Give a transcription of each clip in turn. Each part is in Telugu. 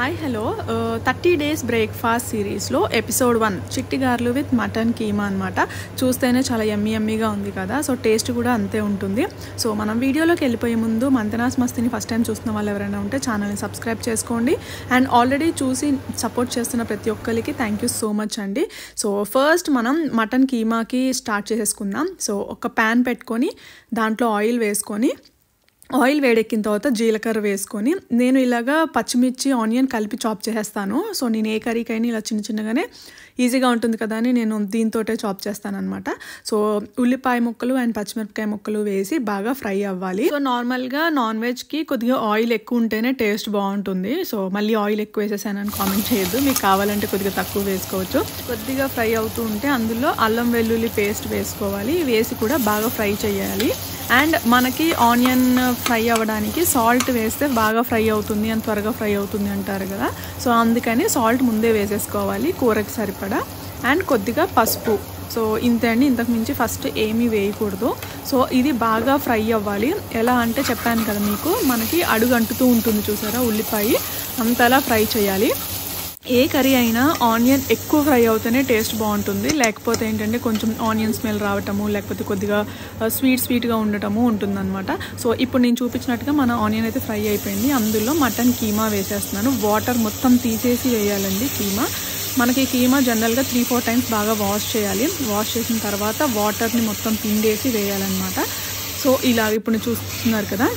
హాయ్ హలో 30 డేస్ బ్రేక్ఫాస్ట్ సిరీస్లో ఎపిసోడ్ 1 చిట్టి గారెలు విత్ మటన్ కీమా అనమాట. చూస్తేనే చాలా యమ్మీగా ఉంది కదా, సో టేస్ట్ కూడా అంతే ఉంటుంది. సో మనం వీడియోలోకి వెళ్ళిపోయే ముందు మంతనాస్ మస్తీని ఫస్ట్ టైం చూస్తున్న వాళ్ళు ఎవరైనా ఉంటే ఛానల్ని సబ్స్క్రైబ్ చేసుకోండి. అండ్ ఆల్రెడీ చూసి సపోర్ట్ చేస్తున్న ప్రతి ఒక్కరికి థ్యాంక్ యూ సో మచ్ అండి. సో ఫస్ట్ మనం మటన్ కీమాకి స్టార్ట్ చేసేసుకుందాం. సో ఒక ప్యాన్ పెట్టుకొని దాంట్లో ఆయిల్ వేసుకొని, ఆయిల్ వేడెక్కిన తర్వాత జీలకర్ర వేసుకొని, నేను ఇలాగా పచ్చిమిర్చి ఆనియన్ కలిపి చాప్ చేసేస్తాను. సో నేను ఏ కర్రీకైనా ఇలా చిన్నగానే ఈజీగా ఉంటుంది కదా అని నేను దీంతోటే చాప్ చేస్తానమాట. సో ఉల్లిపాయ ముక్కలు అండ్ పచ్చిమిరపకాయ ముక్కలు వేసి బాగా ఫ్రై అవ్వాలి. సో నార్మల్గా నాన్ వెజ్కి కొద్దిగా ఆయిల్ ఎక్కువ ఉంటేనే టేస్ట్ బాగుంటుంది. సో మళ్ళీ ఆయిల్ ఎక్కువ వేసేసానని కామెంట్ చేయొద్దు, మీకు కావాలంటే కొద్దిగా తక్కువ వేసుకోవచ్చు. కొద్దిగా ఫ్రై అవుతూ ఉంటే అందులో అల్లం వెల్లుల్లి పేస్ట్ వేసుకోవాలి, వేసి కూడా బాగా ఫ్రై చేయాలి. అండ్ మనకి ఆనియన్ ఫ్రై అవ్వడానికి సాల్ట్ వేస్తే బాగా ఫ్రై అవుతుంది అని త్వరగా ఫ్రై అవుతుంది అంటారు కదా, సో అందుకని సాల్ట్ ముందే వేసేసుకోవాలి కూరకి సరిపడా. అండ్ కొద్దిగా పసుపు. సో ఇంతే అండి, ఇంతకు మించి ఫస్ట్ ఏమీ వేయకూడదు. సో ఇది బాగా ఫ్రై అవ్వాలి. ఎలా అంటే చెప్పాను కదా మీకు, మనకి అడుగు అంటుతూ ఉంటుంది చూసారా ఉల్లిపాయ, అంతలా ఫ్రై చేయాలి. ఏ కర్రీ అయినా ఆనియన్ ఎక్కువ ఫ్రై అవుతేనే టేస్ట్ బాగుంటుంది, లేకపోతే ఏంటంటే కొంచెం ఆనియన్ స్మెల్ రావటము, లేకపోతే కొద్దిగా స్వీట్గా ఉండటము ఉంటుందన్నమాట. సో ఇప్పుడు నేను చూపించినట్టుగా మన ఆనియన్ అయితే ఫ్రై అయిపోయింది. అందులో మటన్ కీమా వేసేస్తున్నాను. వాటర్ మొత్తం తీసేసి వేయాలండి కీమా. మనకి కీమా జనరల్గా 3-4 టైమ్స్ బాగా వాష్ చేయాలి. వాష్ చేసిన తర్వాత వాటర్ని మొత్తం పిండేసి వేయాలన్నమాట. సో ఇలా ఇప్పుడు చూస్తున్నారు కదా.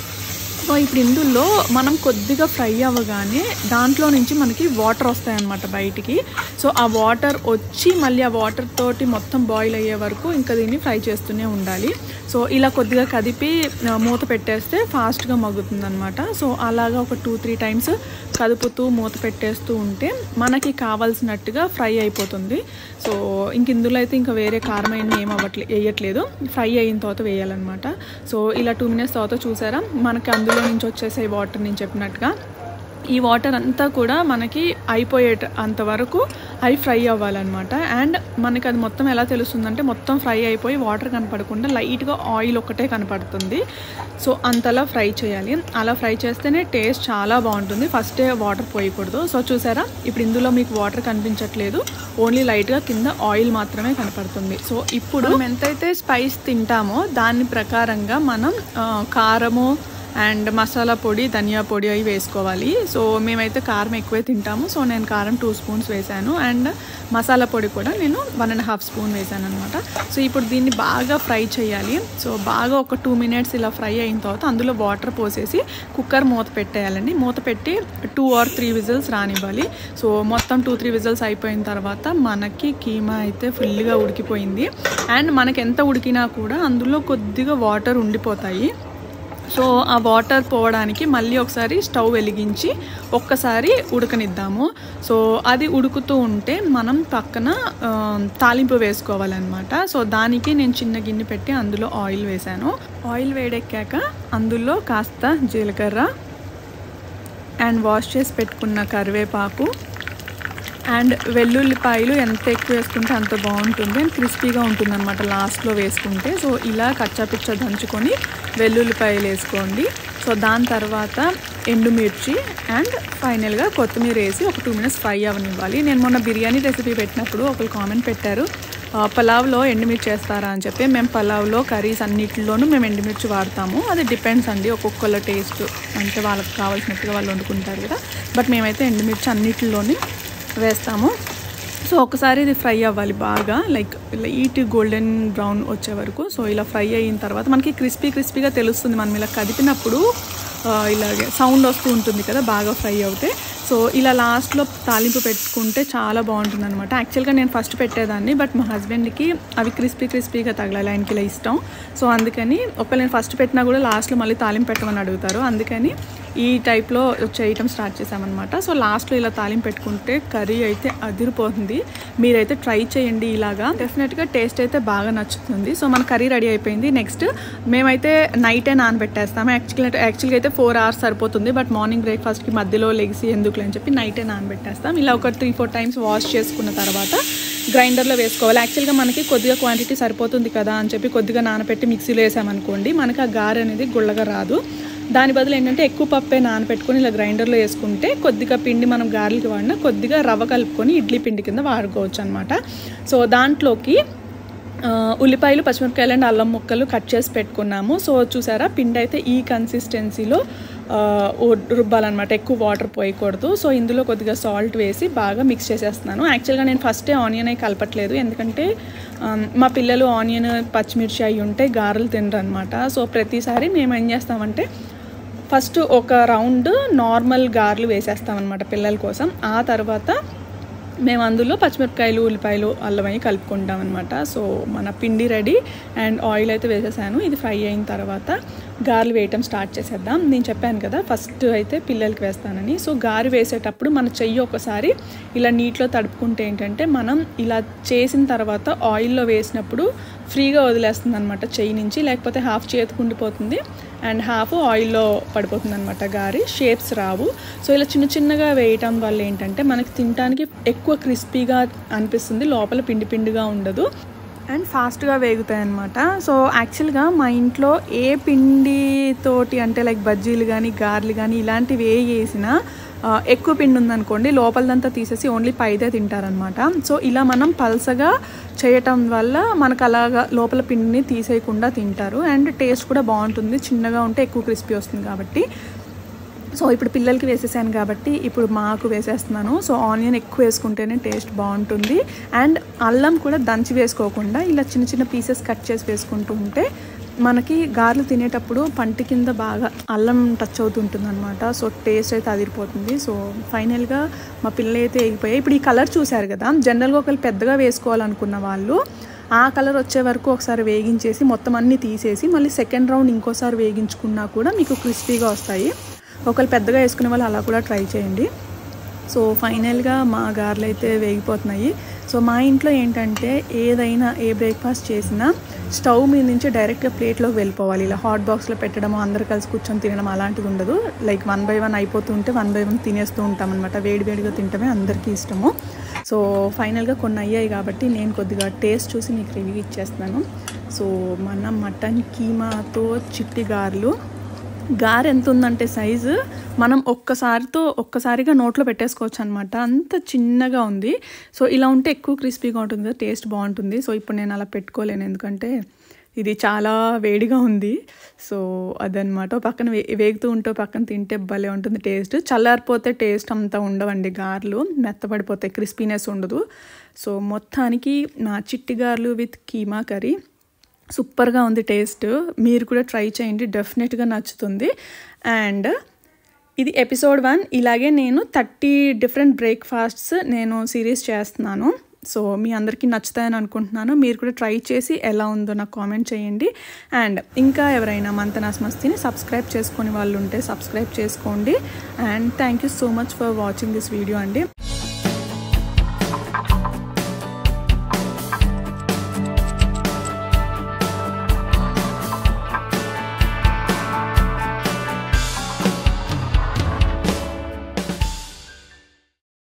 సో ఇప్పుడు ఇందులో మనం కొద్దిగా ఫ్రై అవ్వగానే దాంట్లో నుంచి మనకి వాటర్ వస్తాయన్నమాట బయటికి. సో ఆ వాటర్ వచ్చి మళ్ళీ ఆ వాటర్ తోటి మొత్తం బాయిల్ అయ్యే వరకు ఇంకా దీన్ని ఫ్రై చేస్తూనే ఉండాలి. సో ఇలా కొద్దిగా కదిపి మూత పెట్టేస్తే ఫాస్ట్గా మగ్గుతుంది అనమాట. సో అలాగా ఒక 2-3 టైమ్స్ కదుపుతూ మూత పెట్టేస్తూ ఉంటే మనకి కావాల్సినట్టుగా ఫ్రై అయిపోతుంది. సో ఇంక ఇందులో అయితే ఇంకా వేరే కారం అయినా ఏం వేయట్లేదు, ఫ్రై అయిన తర్వాత వేయాలన్నమాట. సో ఇలా 2 మినిట్స్ తర్వాత చూసారా మనకి అందులో నుంచి వచ్చేసే వాటర్ నేను చెప్పినట్టుగా. ఈ వాటర్ అంతా కూడా మనకి అయిపోయే అంతవరకు అవి ఫ్రై అవ్వాలన్నమాట. అండ్ మనకి అది మొత్తం ఎలా తెలుస్తుందంటే మొత్తం ఫ్రై అయిపోయి వాటర్ కనపడకుండా లైట్గా ఆయిల్ ఒక్కటే కనపడుతుంది. సో అంతలా ఫ్రై చేయాలి. అలా ఫ్రై చేస్తేనే టేస్ట్ చాలా బాగుంటుంది. ఫస్టే వాటర్ పోయకూడదు. సో చూసారా ఇప్పుడు ఇందులో మీకు వాటర్ కనిపించట్లేదు, ఓన్లీ లైట్గా కింద ఆయిల్ మాత్రమే కనపడుతుంది. సో ఇప్పుడు మనం ఎంతైతే స్పైస్ తింటామో దాని ప్రకారంగా మనం కారము అండ్ మసాలా పొడి, ధనియా పొడి అవి వేసుకోవాలి. సో మేమైతే కారం ఎక్కువే తింటాము, సో నేను కారం 2 స్పూన్స్ వేసాను. అండ్ మసాలా పొడి కూడా నేను 1.5 స్పూన్ వేసాను అనమాట. సో ఇప్పుడు దీన్ని బాగా ఫ్రై చేయాలి. సో బాగా ఒక 2 మినిట్స్ ఇలా ఫ్రై అయిన తర్వాత అందులో వాటర్ పోసేసి కుక్కర్ మూత పెట్టేయాలండి. మూత పెట్టి 2 or 3 విజిల్స్ రానివ్వాలి. సో మొత్తం 2-3 విజిల్స్ అయిపోయిన తర్వాత మనకి కీమా అయితే ఫుల్గా ఉడికిపోయింది. అండ్ మనకి ఎంత ఉడికినా కూడా అందులో కొద్దిగా వాటర్ ఉండిపోతాయి. సో ఆ వాటర్ పోవడానికి మళ్ళీ ఒకసారి స్టవ్ వెలిగించి ఒక్కసారి ఉడకనిద్దాము. సో అది ఉడుకుతూ ఉంటే మనం పక్కన తాలింపు వేసుకోవాలన్నమాట. సో దానికి నేను చిన్న గిన్నె పెట్టి అందులో ఆయిల్ వేసాను. ఆయిల్ వేడెక్కాక అందులో కాస్త జీలకర్ర అండ్ వాష్ చేసి పెట్టుకున్న కరివేపాకు అండ్ వెల్లుల్లిపాయలు ఎంత ఎక్కువ వేసుకుంటే అంత బాగుంటుంది అండ్ క్రిస్పీగా ఉంటుంది అనమాట లాస్ట్లో వేసుకుంటే. సో ఇలా కచ్చాపిచ్చ దంచుకొని వెల్లుల్లిపాయలు వేసుకోండి. సో దాని తర్వాత ఎండుమిర్చి అండ్ ఫైనల్గా కొత్తిమీర వేసి ఒక 2 మినిట్స్ ఫ్రై అవ్వనివ్వాలి. నేను మొన్న బిర్యానీ రెసిపీ పెట్టినప్పుడు ఒకరు కామెంట్ పెట్టారు, పలావ్లో ఎండుమిర్చి వేస్తారా అని చెప్పి. మేము పలావ్లో కర్రీస్ అన్నిటిలోనూ మేము ఎండుమిర్చి వాడతాము. అది డిపెండ్స్ అండి, ఒక్కొక్కళ్ళ టేస్ట్ అంటే వాళ్ళకి కావాల్సినట్టుగా వాళ్ళు వండుకుంటారు కదా. బట్ మేమైతే ఎండుమిర్చి అన్నిటిలోని వేస్తాము. సో ఒకసారి ఇది ఫ్రై అవ్వాలి బాగా, లైట్ గోల్డెన్ బ్రౌన్ వచ్చే వరకు. సో ఇలా ఫ్రై అయిన తర్వాత మనకి క్రిస్పీగా తెలుస్తుంది. మనం ఇలా కదిపినప్పుడు ఇలాగే సౌండ్ వస్తూ ఉంటుంది కదా బాగా ఫ్రై అవుతే. సో ఇలా లాస్ట్లో తాలింపు పెట్టుకుంటే చాలా బాగుంటుంది అనమాట. యాక్చువల్గా నేను ఫస్ట్ పెట్టేదాన్ని, బట్ మా హస్బెండ్కి అవి క్రిస్పీగా తగలాలి, ఆయనకి ఇలా ఇష్టం. సో అందుకని ఒకవేళ నేను ఫస్ట్ పెట్టినా కూడా లాస్ట్లో మళ్ళీ తాలింపు పెట్టమని అడుగుతారు. అందుకని ఈ టైప్లో చేయటం స్టార్ట్ చేసామన్నమాట. సో లాస్ట్లో ఇలా తాలింపు పెట్టుకుంటే కర్రీ అయితే అదిరిపోతుంది. మీరైతే ట్రై చేయండి, ఇలాగా డెఫినెట్గా టేస్ట్ అయితే బాగా నచ్చుతుంది. సో మన కర్రీ రెడీ అయిపోయింది. నెక్స్ట్ మేమైతే నైటే నానబెట్టేస్తాము. యాక్చువల్గా అయితే 4 hours సరిపోతుంది, బట్ మార్నింగ్ బ్రేక్ఫాస్ట్కి మధ్యలో లెగిసి ఎందుకులే అని చెప్పి నైటే నానబెట్టేస్తాం. ఇలా ఒక 3-4 టైమ్స్ వాష్ చేసుకున్న తర్వాత గ్రైండర్లో వేసుకోవాలి. యాక్చువల్గా మనకి కొద్దిగా క్వాంటిటీ సరిపోతుంది కదా అని చెప్పి కొద్దిగా నానబెట్టి మిక్సీలో వేసామనుకోండి, మనకి ఆ గారె అనేది గుళ్ళగా రాదు. దాని బదులు ఏంటంటే ఎక్కువ పప్పే నానబెట్టుకొని ఇలా గ్రైండర్లో వేసుకుంటే కొద్దిగా పిండి మనం గారెలకి వాడినా కొద్దిగా రవ్వ కలుపుకొని ఇడ్లీ పిండి కింద వాడుకోవచ్చు అనమాట. సో దాంట్లోకి ఉల్లిపాయలు, పచ్చిమిరపకాయలు అండ్ అల్లం ముక్కలు కట్ చేసి పెట్టుకున్నాము. సో చూసారా పిండి అయితే ఈ కన్సిస్టెన్సీలో రుబ్బాలన్నమాట, ఎక్కువ వాటర్ పోయకూడదు. సో ఇందులో కొద్దిగా సాల్ట్ వేసి బాగా మిక్స్ చేసేస్తున్నాను. యాక్చువల్గా నేను ఫస్టే ఆనియన్ అయి కలపట్లేదు, ఎందుకంటే మా పిల్లలు ఆనియన్, పచ్చిమిర్చి అవి ఉంటే గారెలు తినరు అనమాట. సో ప్రతిసారి మేము ఏం చేస్తామంటే ఫస్ట్ ఒక రౌండ్ నార్మల్ గారెలు వేసేస్తామన్నమాట పిల్లల కోసం. ఆ తర్వాత మేము అందులో పచ్చిమిరపకాయలు, ఉల్లిపాయలు, అల్లం అవి కలుపుకుంటాం అనమాట. సో మన పిండి రెడీ అండ్ ఆయిల్ అయితే వేసేసాను. ఇది ఫ్రై అయిన తర్వాత గారెలు వేయటం స్టార్ట్ చేసేద్దాం. నేను చెప్పాను కదా ఫస్ట్ అయితే పిల్లలకి వేస్తానని. సో గారె వేసేటప్పుడు మన చెయ్యి ఒకసారి ఇలా నీటిలో తడుపుకుంటే ఏంటంటే మనం ఇలా చేసిన తర్వాత ఆయిల్లో వేసినప్పుడు ఫ్రీగా వదిలేస్తుంది అనమాట చెయ్యి నుంచి, లేకపోతే హాఫ్ చేతికి ఉండిపోతుంది అండ్ హాఫ్ ఆయిల్లో పడిపోతుంది అనమాట. గారి షేప్స్ రావు. సో ఇలా చిన్న చిన్నగా వేయటం వల్ల ఏంటంటే మనకి తినడానికి ఎక్కువ క్రిస్పీగా అనిపిస్తుంది, లోపల పిండి పిండిగా ఉండదు అండ్ ఫాస్ట్గా వేగుతాయి అనమాట. సో యాక్చువల్గా మా ఇంట్లో ఏ పిండితోటి అంటే లైక్ బజ్జీలు కానీ గారెలు కానీ ఇలాంటివి ఏ వేసినా ఎక్కువ పిండి ఉందనుకోండి లోపలదంతా తీసేసి ఓన్లీ పైదే తింటారనమాట. సో ఇలా మనం పల్సగా చేయటం వల్ల మనకు అలాగా లోపల పిండిని తీసేయకుండా తింటారు అండ్ టేస్ట్ కూడా బాగుంటుంది. చిన్నగా ఉంటే ఎక్కువ క్రిస్పీ వస్తుంది కాబట్టి. సో ఇప్పుడు పిల్లలకి వేసేసాను కాబట్టి ఇప్పుడు మాకు వేసేస్తున్నాను. సో ఆనియన్ ఎక్కువ వేసుకుంటేనే టేస్ట్ బాగుంటుంది అండ్ అల్లం కూడా దంచి వేసుకోకుండా ఇలా చిన్న చిన్న పీసెస్ కట్ చేసి వేసుకుంటూ ఉంటే మనకి గారెలు తినేటప్పుడు పంటి కింద బాగా అల్లం టచ్ అవుతుంటుంది అనమాట. సో టేస్ట్ అయితే అదిరిపోతుంది. సో ఫైనల్గా మా పిల్లలు అయితే వేగిపోయాయి. ఇప్పుడు ఈ కలర్ చూసారు కదా, జనరల్గా ఒకళ్ళు పెద్దగా వేసుకోవాలనుకున్న వాళ్ళు ఆ కలర్ వచ్చే వరకు ఒకసారి వేగించేసి మొత్తం అన్నీ తీసేసి మళ్ళీ సెకండ్ రౌండ్ ఇంకోసారి వేగించుకున్నా కూడా మీకు క్రిస్పీగా వస్తాయి. ఒకళ్ళు పెద్దగా వేసుకునే వాళ్ళు అలా కూడా ట్రై చేయండి. సో ఫైనల్గా మా గారెలు అయితే వేగిపోతున్నాయి. సో మా ఇంట్లో ఏంటంటే ఏదైనా ఏ బ్రేక్ఫాస్ట్ చేసినా స్టవ్ మీద నుంచి డైరెక్ట్గా ప్లేట్లోకి వెళ్ళిపోవాలి. ఇలా హాట్ బాక్స్లో పెట్టడము, అందరు కలిసి కూర్చొని తినడం అలాంటిది ఉండదు. లైక్ 1 by 1 అయిపోతుంటే 1 by 1 తినేస్తూ ఉంటాం అనమాట. వేడివేడిగా తింటమే అందరికీ ఇష్టము. సో ఫైనల్గా కొన్ని అయ్యాయి కాబట్టి నేను కొద్దిగా టేస్ట్ చూసి మీకు రివ్యూ ఇచ్చేస్తాను. సో మన మటన్ కీమాతో చిట్టి గారెలు. గారె ఎంత ఉందంటే సైజు మనం ఒక్కసారిగా నోట్లో పెట్టేసుకోవచ్చు అనమాట, అంత చిన్నగా ఉంది. సో ఇలా ఉంటే ఎక్కువ క్రిస్పీగా ఉంటుంది కదా, టేస్ట్ బాగుంటుంది. సో ఇప్పుడు నేను అలా పెట్టుకోలేను ఎందుకంటే ఇది చాలా వేడిగా ఉంది. సో అదనమాట, పక్కన వేగుతూ ఉంటే పక్కన తింటే భలే ఉంటుంది టేస్ట్. చల్లారిపోతే టేస్ట్ అంతా ఉండవండి గారెలు, మెత్తపడిపోతాయి, క్రిస్పీనెస్ ఉండదు. సో మొత్తానికి నా చిట్టి గారెలు విత్ కీమా కర్రీ సూపర్గా ఉంది టేస్ట్. మీరు కూడా ట్రై చేయండి, డెఫినెట్గా నచ్చుతుంది. అండ్ ఇది ఎపిసోడ్ 1. ఇలాగే నేను 30 డిఫరెంట్ బ్రేక్ఫాస్ట్స్ నేను సిరీస్ చేస్తున్నాను. సో మీ అందరికీ నచ్చుతాయని అనుకుంటున్నాను. మీరు కూడా ట్రై చేసి ఎలా ఉందో నాకు కామెంట్ చేయండి. అండ్ ఇంకా ఎవరైనా మంతనాస్ మస్తీని సబ్స్క్రైబ్ చేసుకునే వాళ్ళు ఉంటే సబ్స్క్రైబ్ చేసుకోండి. And thank you so much for watching this video అండి.